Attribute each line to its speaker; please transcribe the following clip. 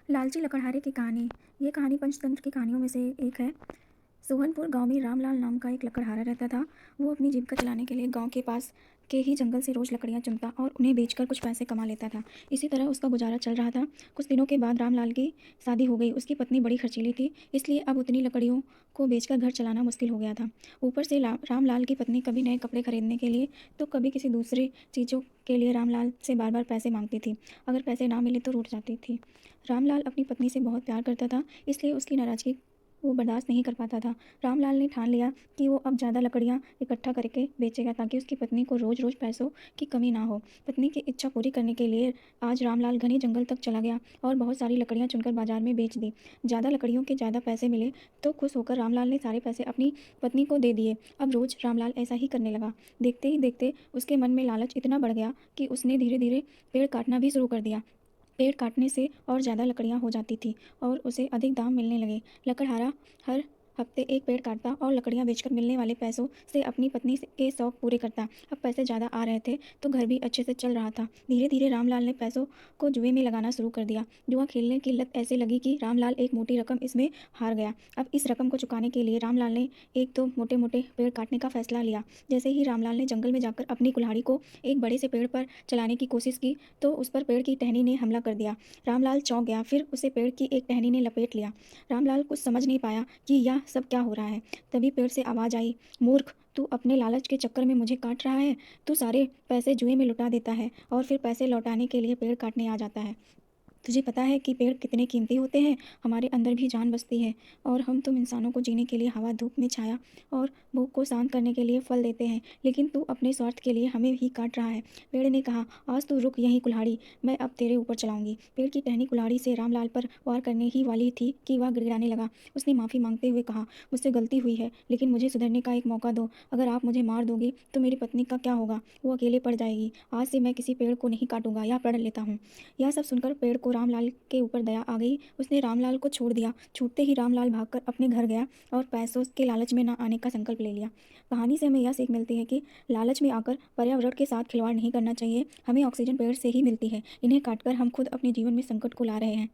Speaker 1: लालची लकड़हारे की कहानी। ये कहानी पंचतंत्र की कहानियों में से एक है। सोहनपुर गांव में रामलाल नाम का एक लकड़हारा रहता था। वो अपनी जीविका चलाने के लिए गांव के पास के ही जंगल से रोज लकड़ियां चुनता और उन्हें बेचकर कुछ पैसे कमा लेता था। इसी तरह उसका गुजारा चल रहा था। कुछ दिनों के बाद रामलाल की शादी हो गई। उसकी पत्नी बड़ी खर्चीली थी, इसलिए अब उतनी लकड़ियों को बेचकर घर चलाना मुश्किल हो गया था। ऊपर से रामलाल की पत्नी कभी नए कपड़े खरीदने के लिए तो कभी किसी दूसरी चीज़ों के लिए रामलाल से बार बार पैसे मांगती थी। अगर पैसे ना मिले तो रूठ जाती थी। रामलाल अपनी पत्नी से बहुत प्यार करता था, इसलिए उसकी नाराज़गी वो बर्दाश्त नहीं कर पाता था। रामलाल ने ठान लिया कि वो अब ज़्यादा लकड़ियाँ इकट्ठा करके बेचेगा ताकि उसकी पत्नी को रोज़ रोज़ पैसों की कमी ना हो। पत्नी की इच्छा पूरी करने के लिए आज रामलाल घने जंगल तक चला गया और बहुत सारी लकड़ियाँ चुनकर बाजार में बेच दी। ज़्यादा लकड़ियों के ज़्यादा पैसे मिले तो खुश होकर रामलाल ने सारे पैसे अपनी पत्नी को दे दिए। अब रोज़ रामलाल ऐसा ही करने लगा। देखते ही देखते उसके मन में लालच इतना बढ़ गया कि उसने धीरे धीरे पेड़ काटना भी शुरू कर दिया। पेड़ काटने से और ज़्यादा लकड़ियाँ हो जाती थी और उसे अधिक दाम मिलने लगे। लकड़हारा हर हफ्ते एक पेड़ काटता और लकड़ियाँ बेचकर मिलने वाले पैसों से अपनी पत्नी के शौक पूरे करता। अब पैसे ज़्यादा आ रहे थे तो घर भी अच्छे से चल रहा था। धीरे धीरे रामलाल ने पैसों को जुए में लगाना शुरू कर दिया। जुआ खेलने की लत ऐसे लगी कि रामलाल एक मोटी रकम इसमें हार गया। अब इस रकम को चुकाने के लिए रामलाल ने एक दो मोटे मोटे पेड़ काटने का फैसला लिया। जैसे ही रामलाल ने जंगल में जाकर अपनी कुल्हाड़ी को एक बड़े से पेड़ पर चलाने की कोशिश की तो उस पर पेड़ की टहनी ने हमला कर दिया। रामलाल चौंक गया, फिर उसे पेड़ की एक टहनी ने लपेट लिया। रामलाल कुछ समझ नहीं पाया कि यह सब क्या हो रहा है। तभी पेड़ से आवाज़ आई, मूर्ख, तू अपने लालच के चक्कर में मुझे काट रहा है। तू सारे पैसे जुए में लुटा देता है और फिर पैसे लौटाने के लिए पेड़ काटने आ जाता है। तुझे पता है कि पेड़ कितने कीमती होते हैं? हमारे अंदर भी जान बसती है और हम तुम इंसानों को जीने के लिए हवा धूप में छाया और भूख को शांत करने के लिए फल देते हैं, लेकिन तू अपने स्वार्थ के लिए हमें ही काट रहा है। पेड़ ने कहा, आज तू रुक यहीं कुल्हाड़ी, मैं अब तेरे ऊपर चलाऊंगी। पेड़ की टहनी कुल्हाड़ी से रामलाल पर वार करने ही वाली थी कि वह गिड़गिड़ाने लगा। उसने माफ़ी मांगते हुए कहा, मुझसे गलती हुई है, लेकिन मुझे सुधरने का एक मौका दो। अगर आप मुझे मार दोगे तो मेरी पत्नी का क्या होगा? वो अकेले पड़ जाएगी। आज से मैं किसी पेड़ को नहीं काटूंगा या पढ़ लेता हूँ। यह सब सुनकर पेड़ को रामलाल के ऊपर दया आ गई। उसने रामलाल को छोड़ दिया। छूटते ही रामलाल भागकर अपने घर गया और पैसों के लालच में न आने का संकल्प ले लिया। कहानी से हमें यह सीख मिलती है कि लालच में आकर पर्यावरण के साथ खिलवाड़ नहीं करना चाहिए। हमें ऑक्सीजन पेड़ से ही मिलती है, इन्हें काटकर हम खुद अपने जीवन में संकट को ला रहे हैं।